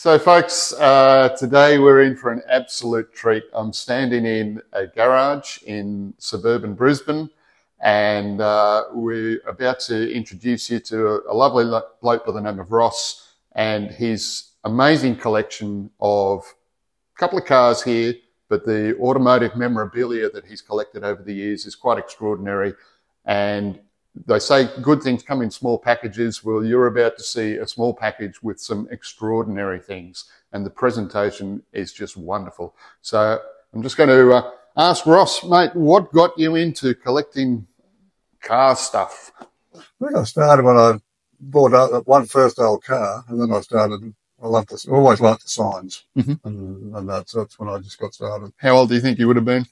So folks, today we're in for an absolute treat. I'm standing in a garage in suburban Brisbane, and we're about to introduce you to a lovely bloke by the name of Ross and his amazing collection of a couple of cars here, but the automotive memorabilia that he's collected over the years is quite extraordinary. And they say good things come in small packages. Well, you're about to see a small package with some extraordinary things, and the presentation is just wonderful. So I'm just going to ask Ross, mate, what got you into collecting car stuff? I think I started when I bought one first old car, and then I always liked the signs, and that's when I just got started. How old do you think you would have been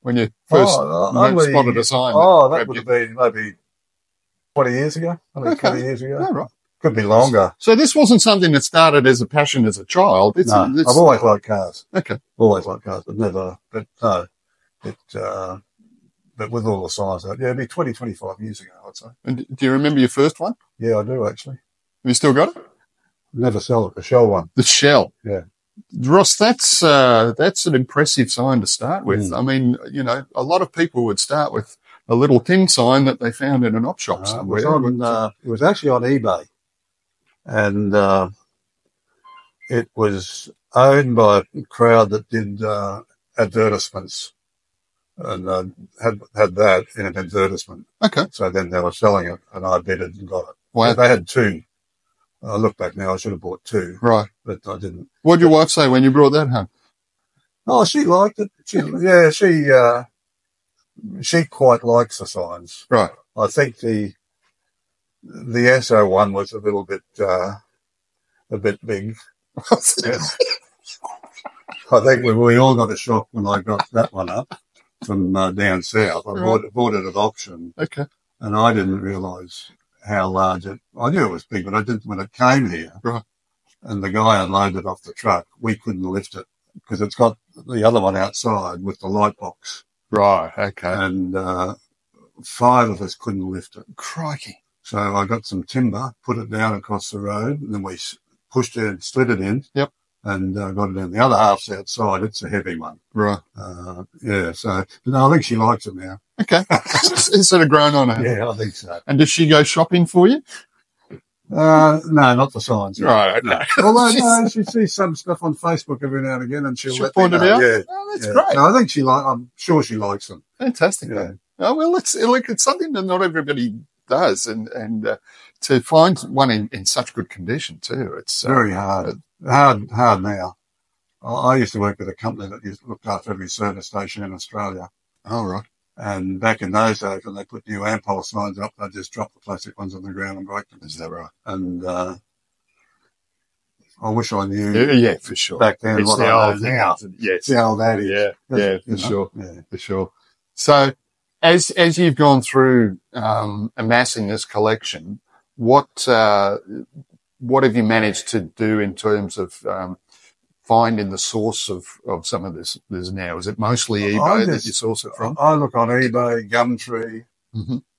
when you first spotted a sign? That would have been maybe 20 years ago. I think 20 years ago. Oh, right. Could be longer. So this wasn't something that started as a passion as a child. I've always liked cars. Okay. Always liked cars, but with all the signs, it'd be 20, 25 years ago, I'd say. And do you remember your first one? Yeah, I do actually. Have you still got it? Never sell it. The shell one. The shell. Yeah. Ross, that's an impressive sign to start with. I mean, a lot of people would start with a little tin sign that they found in an op shop somewhere. It was actually on eBay, and it was owned by a crowd that did advertisements, and had that in an advertisement. Okay. So then they were selling it, and I bid it and got it. Wow. They had two. I look back now, I should have bought two. Right. But I didn't. What did your wife say when you brought that home? Oh, she liked it. She quite likes the signs. Right. I think the SO one was a bit big. Yes. I think we all got a shock when I got that one up from down south. I bought it at auction. Okay. And I didn't realise how large I knew it was big, but I didn't when it came here. Right. And the guy unloaded it off the truck. We couldn't lift it because it's got the other one outside with the light box. Right. Okay. And 5 of us couldn't lift it. Crikey. So I got some timber, put it down across the road, and then we pushed it and slid it in. Yep. And got it in. The other half's outside. It's a heavy one. Right. So no, I think she likes it now. Okay. It's sort of grown on her. Yeah, I think so. And does she go shopping for you? No, not the signs. Right. Okay. No. Although she sees some stuff on Facebook every now and again, and she'll point it out. Yeah. Oh, that's great. So I think I'm sure she likes them. Fantastic. Yeah. Oh, well, it's something that not everybody does, and to find one in such good condition too. It's very hard. Hard now. I used to work with a company that looked after every service station in Australia. Oh, right. And back in those days, when they put new ampule signs up, they'd just drop the plastic ones on the ground and break them. Is that right? And I wish I knew. Yeah, for sure. Back then, it's what the I old know now. Yes. It's the old adage. Yeah, for sure. Yeah. For sure. So, as you've gone through amassing this collection, what have you managed to do in terms of finding the source of some of this now? Is it mostly eBay that you source it from? I look on eBay, Gumtree,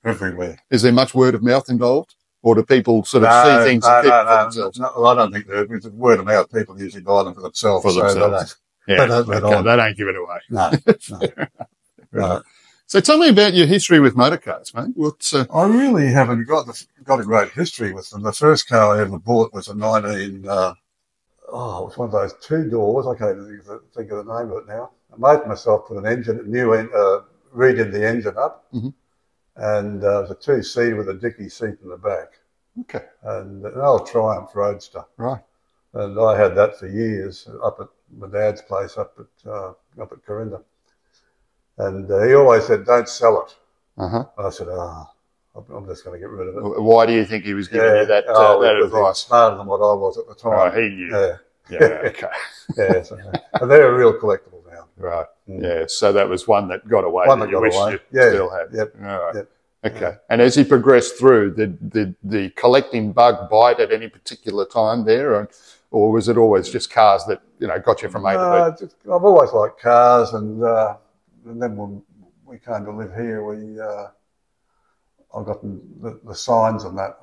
everywhere. Is there much word of mouth involved? Or do people sort of see things and keep it for themselves? No, I don't think there is. Word of mouth, people usually buy them for themselves. They don't give it away. No. Right. So tell me about your history with motorcars, mate. I really haven't got a great history with them. The first car I ever bought was a it was one of those 2 doors. I can't even think of the name of it now. I made myself put redid the engine up, and it was a 2-seater with a dicky seat in the back. Okay. And an old Triumph Roadster. Right. And I had that for years up at my dad's place up at Corinda. And he always said, "Don't sell it." I said, I'm just going to get rid of it. Why do you think he was giving you that advice? He was smarter than what I was at the time. Oh, he knew. Yeah. Okay. And they're a real collectible now. Right. Yeah. So that was one that got away. One that got away. You still had. Yep. All right. Yep. Okay. Yeah. And as you progressed through, did the collecting bug bite at any particular time there, or was it always just cars that got you from A to B? I've always liked cars, and then when we came to live here, I got the signs and that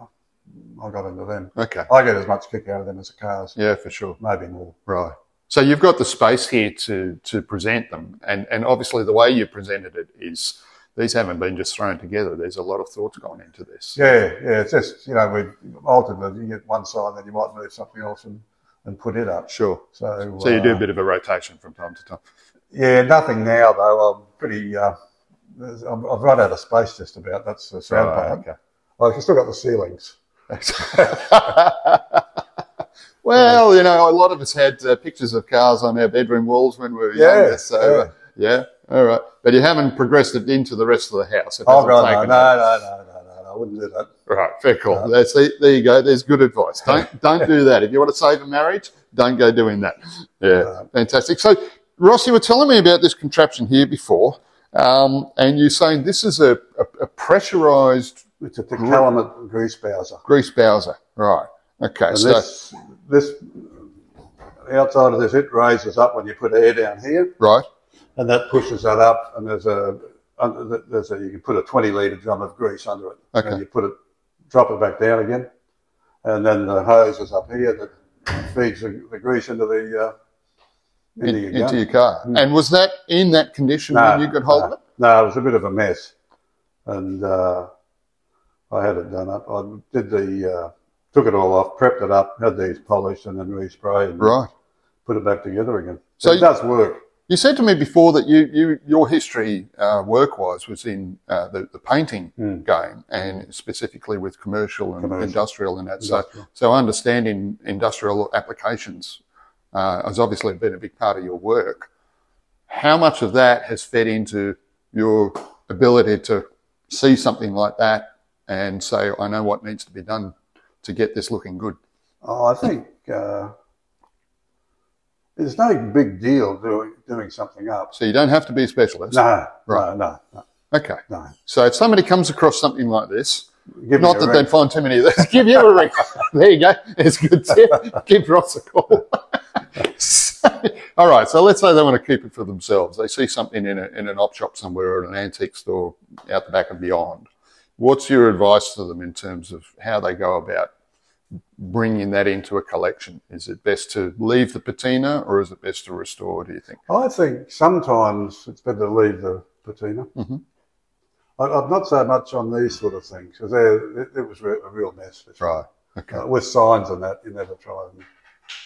I got into them. Okay. I get as much kick out of them as the cars. Yeah, for sure. Maybe more. Right. So you've got the space here to present them. And obviously the way you presented it is these haven't been just thrown together. There's a lot of thoughts gone into this. Yeah. It's just, you know, we ultimately, you get one side, then you might move something else and put it up. Sure. So you do a bit of a rotation from time to time. Yeah, nothing now though. I'm pretty, I've run out of space just about. That's the sad part. Okay. I've still got the ceilings. Well, you know, a lot of us had pictures of cars on our bedroom walls when we were younger. So, yeah, all right. But you haven't progressed it into the rest of the house. Oh, God, no, I wouldn't do that. Right, fair call. There you go. There's good advice. Don't do that. If you want to save a marriage, don't go doing that. Yeah, fantastic. So, Ross, you were telling me about this contraption here before, and you're saying this is a pressurised... It's a Calumet grease bowser. Grease bowser, right. Okay, and so... This outside of this, it raises up when you put air down here. Right. And that pushes that up, and you can put a 20-litre drum of grease under it. Okay. And you drop it back down again. And then the hose is up here that feeds the grease into your car. And was that in that condition when you got hold of it? No, it was a bit of a mess. And I had it done up. I did took it all off, prepped it up, had these polished and then resprayed. And put it back together again. So it does work. You said to me before that your history work-wise was in the painting game, and specifically with commercial and industrial and that. So understanding industrial applications has obviously been a big part of your work. How much of that has fed into your ability to see something like that and say, I know what needs to be done to get this looking good? Oh, I think it's no big deal doing something up. So you don't have to be a specialist? No, right. No. Okay. No. So if somebody comes across something like this, not that they'd find too many of these, give you a ring. There you go. It's a good tip. Give Ross a call. All right. So let's say they want to keep it for themselves. They see something in an op shop somewhere or an antique store out the back and beyond. What's your advice to them in terms of how they go about bringing that into a collection? Is it best to leave the patina or is it best to restore, do you think? I think sometimes it's better to leave the patina. Mm-hmm. I'm not so much on these sort of things because it was a real mess. Right. Okay. With signs and that, you never try and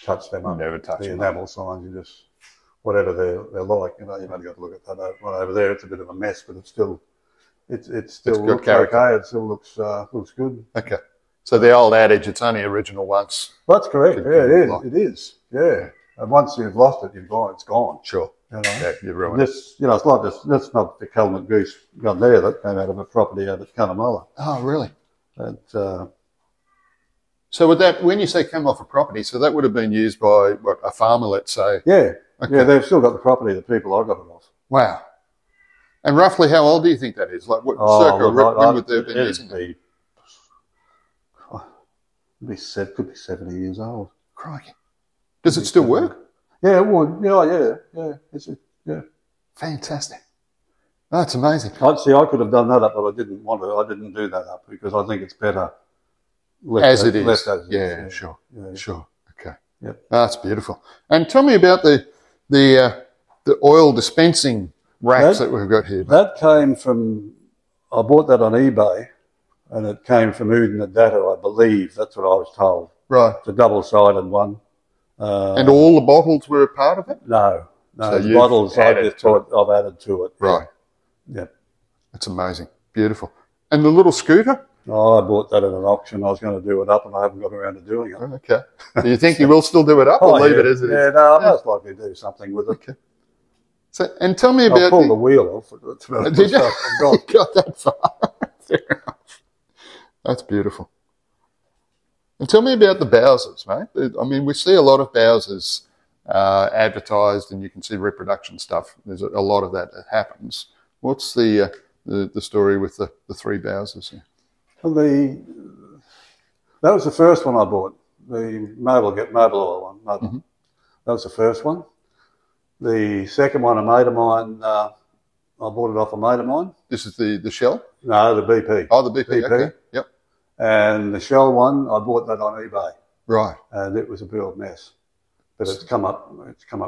touch them up. Never touch the them enamel signs. You just, whatever they're like, you've only got to look at that one over there. It's a bit of a mess, but it's still looks okay. It still looks good. Okay. So the old adage, it's only original once. That's correct. Yeah, it is. Yeah. And once you've lost it, it's gone. Sure. You know? Yeah, you've ruined it. It's like this. That's not the Calumet grease gun there that came out of a property out at Cunnamulla. Oh, really? So would that, when you say come off a property, so that would have been used by a farmer, let's say? Yeah. Okay. Yeah, they've still got the property, the people I got it off. Wow. And roughly how old do you think that is? Like what circa, when would they have been using it? Could be 70 years old. Crikey. Does it still work? Yeah, it would. Yeah. Fantastic. Oh, that's amazing. I could have done that up, but I didn't want to. I didn't do that up because I think it's better as it is. Yeah, sure. Yeah. Sure. Okay. Yep. Oh, that's beautiful. And tell me about the oil dispensing racks that we've got here. That came from, I bought that on eBay, and it came from Udinadatta, I believe. That's what I was told. Right. It's a double-sided one. And all the bottles were a part of it? No, So the bottles I've added to it. Right. Yeah. That's amazing. Beautiful. And the little scooter? Oh, I bought that at an auction. I was going to do it up, and I haven't got around to doing it. Okay. Do you think you will still do it up or leave it as it is? Yeah, no, I'll most likely do something with it. Okay. So, and tell me about... I'll pull the wheel off. Did you? You got that far. Fair enough. That's beautiful. And tell me about the Bowsers, mate. I mean, we see a lot of Bowsers advertised, and you can see reproduction stuff. There's a lot of that happens. What's the story with the three Bowsers here? Well, that was the first one I bought. The mobile oil one. Mm-hmm. That was the first one. The second one, a mate of mine, I bought it off a mate of mine. This is the Shell? No, the BP. Oh, the BP. Okay. Yep. And the Shell one, I bought that on eBay, Right. and it was a real mess. But it's come up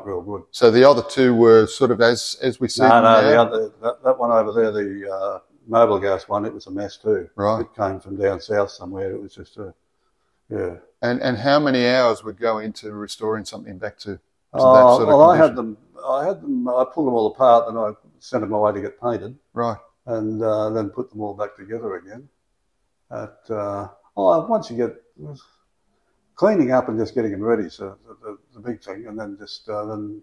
real good. So the other two were sort of as we see them now? No, the other, that one over there, the Mobile Gas one, it was a mess too. Right. It came from down south somewhere. It was just yeah. And how many hours would go into restoring something back to that sort of well, condition? I pulled them all apart and I sent them away to get painted. Right. And then put them all back together again. Once you get cleaning up and just getting them ready, so the big thing, and then just then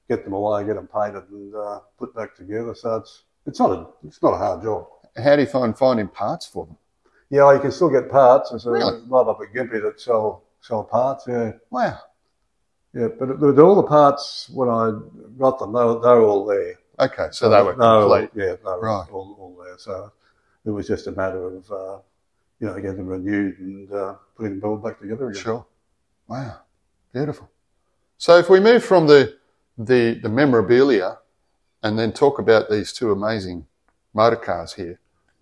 get them away, get them painted, and put back together. So it's not a hard job. How do you find finding parts for them? Yeah, you can still get parts. There's a Really? lot up at Gympie that sell parts. Yeah, Wow. yeah. But all the parts when I got them, they were all there. Okay, so they were complete. Yeah, they were Right. all there. So it was just a matter of getting them renewed and putting them all back together again. Sure. Wow. Beautiful. So if we move from the memorabilia and then talk about these two amazing motor cars here,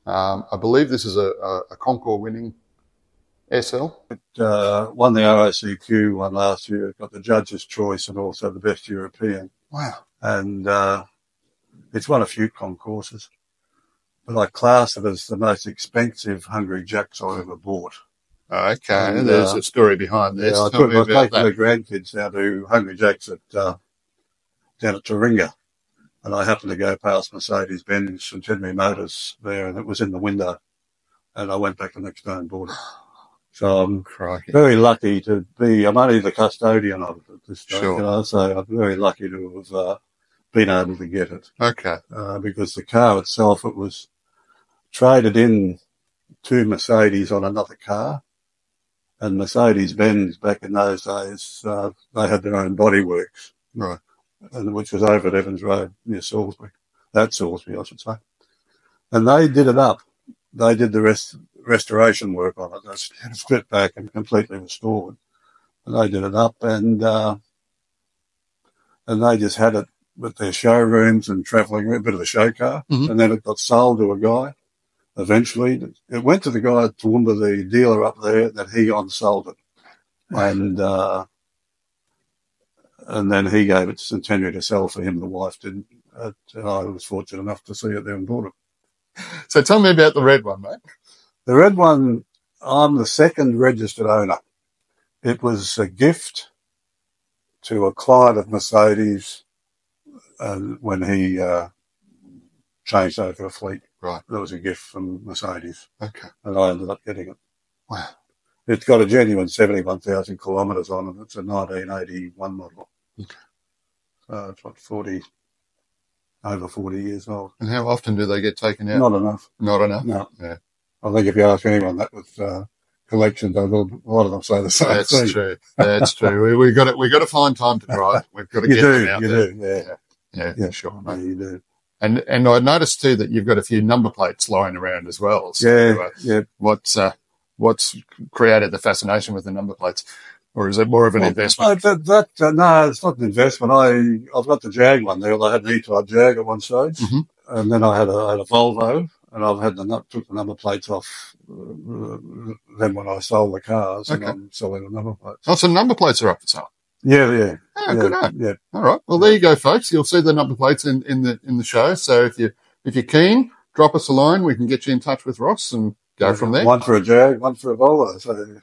I believe this is a Concours winning SL. It won the RACQ one last year. It got the Judge's Choice and also the Best European. Wow. And it's won a few concourses. But I class it as the most expensive Hungry Jacks I ever bought. Okay, And, there's a story behind this. Yeah, I Tell me took about my that. grandkids down to Hungry Jacks down at Taringa. And I happened to go past Mercedes-Benz and General Motors there, and it was in the window. And I went back the next day and bought it. So I'm Crikey. very lucky to be, I'm only the custodian of it at this stage, Sure. so I'm very lucky to have been able to get it. Okay. Because the car itself, it was traded in to Mercedes on another car. And Mercedes-Benz back in those days, they had their own bodyworks. Right. And which was over at Evans Road near Salisbury. That's Salisbury, I should say. And they did it up. They did the restoration work on it. That's stripped back and completely restored. And they did it up and they just had it with their showrooms and travelling, a bit of a show car. Mm-hmm. And then it got sold to a guy. Eventually, it went to the guy at Toowoomba, the dealer up there, that he on-sold it. And then he gave it to Centenary to sell for him. The wife didn't. And I was fortunate enough to see it there and bought it. So tell me about the red one, mate. The red one, I'm the second registered owner. It was a gift to a client of Mercedes when he changed over a fleet. Right. That was a gift from Mercedes. Okay. And I ended up getting it. Wow. It's got a genuine 71,000 kilometres on it. It's a 1981 model. Okay. So it's over 40 years old. And how often do they get taken out? Not enough. Not enough? No. Yeah. I think if you ask anyone that with collections, a lot of them say the same thing. That's true. That's true. We got to find time to drive. We've got to get them out there. Yeah, Sure, yeah, mate. you do. And I noticed too that you've got a few number plates lying around as well. So, Yeah. What's created the fascination with the number plates, or is it more of an investment? No, it's not an investment. I've got the Jag one there. I had an E-type Jag at one stage, and then I had a Volvo, and I've took the number plates off. Then when I sold the cars, and I'm selling the number plates. Oh, so number plates are up for sale. Yeah. Oh, good on. Yeah. All right. Well, there you go, folks. You'll see the number plates in the show. So if you're keen, drop us a line. We can get you in touch with Ross and go from there. One for a Jag, one for a Volvo. So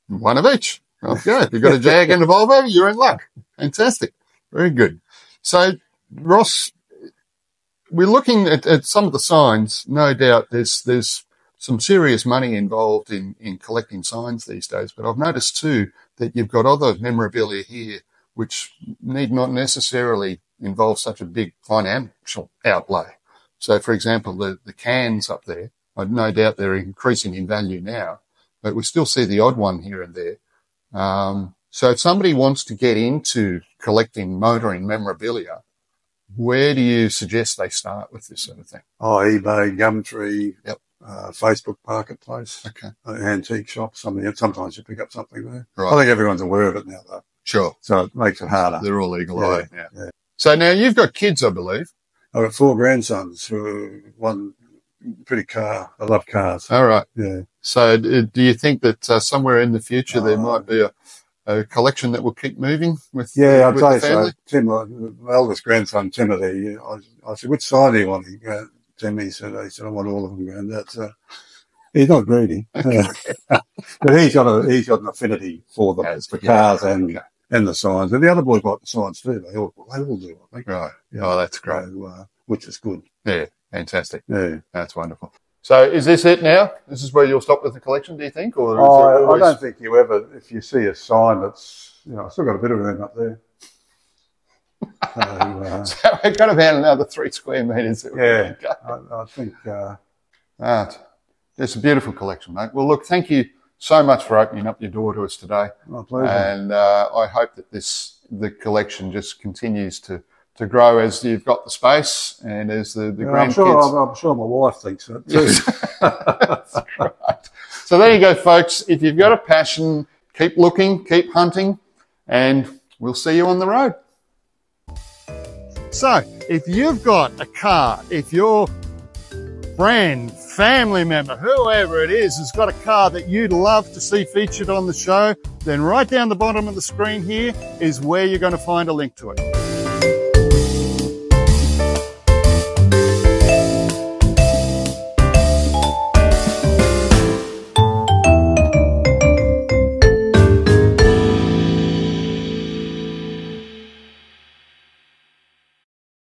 one of each. Okay. If you've got a Jag and a Volvo, you're in luck. Fantastic. Very good. So, Ross, we're looking at some of the signs. No doubt there's some serious money involved in collecting signs these days, but I've noticed too that you've got other memorabilia here which need not necessarily involve such a big financial outlay. So, for example, the cans up there, I've no doubt they're increasing in value now, but we still see the odd one here and there. So if somebody wants to get into collecting motoring memorabilia, where do you suggest they start with this sort of thing? eBay, Gumtree, Yep. Facebook Marketplace, Okay. antique shops. Sometimes you pick up something there. Right. I think everyone's aware of it now, though. Sure. So it makes it harder. They're all eagle eye. Yeah. Yeah. So now you've got kids, I believe. I've got 4 grandsons who one car. I love cars. All right. Yeah. So do you think that somewhere in the future there might be a collection that will keep moving with, yeah, I'd with say the family? so. Tim, my eldest grandson, Timothy, I said, which side do you want? Tim, he said, I want all of them, Granddad. He's not greedy. But he's got an affinity for the cars and the signs. And the other boys like the signs too. They all do, I think. Right. Yeah. Oh, that's great. So, which is good. Yeah, fantastic. Yeah. That's wonderful. So is this it now? This is where you'll stop with the collection, do you think? Or I don't think you ever, if you see a sign that's, I've still got a bit of them up there. So we've got about another 3 square metres. Yeah, I think. It's a beautiful collection, mate. Well, look, thank you so much for opening up your door to us today. My pleasure. And I hope that the collection just continues to grow as you've got the space and as the grandkids. I'm sure my wife thinks that too. That's right. So there you go, folks. If you've got a passion, keep looking, keep hunting, and we'll see you on the road. So if you've got a car, if your friend, family member, whoever it is, has got a car that you'd love to see featured on the show, then right down the bottom of the screen here is where you're going to find a link to it.